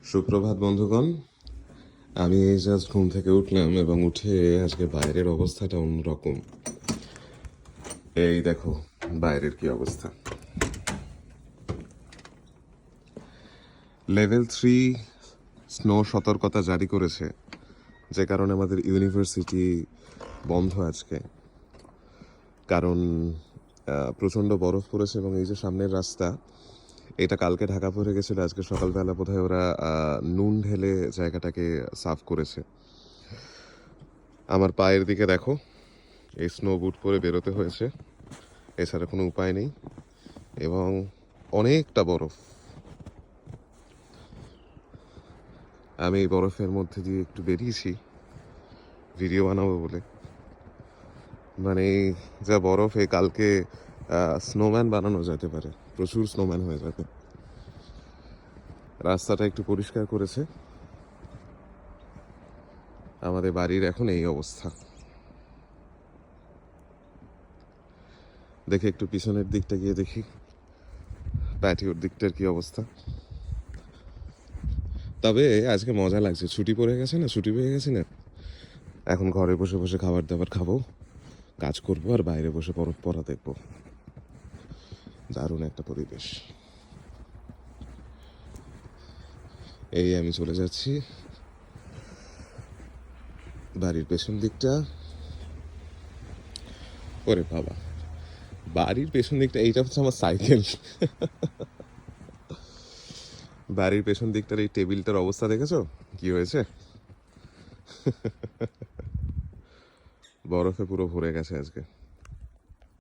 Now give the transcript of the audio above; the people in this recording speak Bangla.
সুপ্রভাত বন্ধুগণ। আমি এই জাস্ট ঘুম থেকে উঠলাম এবং উঠে আজকে বাইরের অবস্থাটা অন্যরকম। এই দেখো বাইরের কি অবস্থা। লেভেল 3 স্নো সতর্কতা জারি করেছে, যে কারণে আমাদের ইউনিভার্সিটি বন্ধ আজকে। কারণ প্রচণ্ড বরফ পড়েছে এবং এই যে সামনের রাস্তা, এটা কালকে ঢাকা পড়ে গেছিল, আজকে সকালবেলা বোধহয় ওরা নুন ঢেলে জায়গাটাকে সাফ করেছে। আমার পায়ের দিকে দেখো, এই স্নো বুট পরে বেরোতে হয়েছে, এছাড়া কোনো উপায় নেই। এবং অনেকটা বরফ। আমি এই বরফের মধ্যে দিয়ে একটু বেরিয়েছি ভিডিও বানাবো বলে। মানে যা বরফে কালকে স্নোম্যান বানানো যেতে পারে, প্রচুর স্নোম্যান হয়ে যাবে। রাস্তাটা একটু পরিষ্কার করেছে। আমাদের বাড়ির এখন এই অবস্থা। দেখে একটু পিছনের দিকটা গিয়ে দেখি প্যাটিওর দিকটার কি অবস্থা। তবে আজকে মজা লাগছে, ছুটি পড়ে গেছে না, ছুটি পেয়ে গেছি না, এখন ঘরে বসে বসে খাবার দাবার খাবো, কাজ করবো আর বাইরে বসে বরফ পড়া দেখবো। দারুণ একটা পরিবেশ। এই আমি চলে যাচ্ছি বাড়ির পেছন দিকটা। ওরে বাবা, বাড়ির পেছন দিকটা, এইটা হচ্ছে আমার সাইকেল। বাড়ির পেছন দিকটার এই টেবিলটার অবস্থা দেখেছো কি হয়েছে? বরফে পুরো ভরে গেছে আজকে।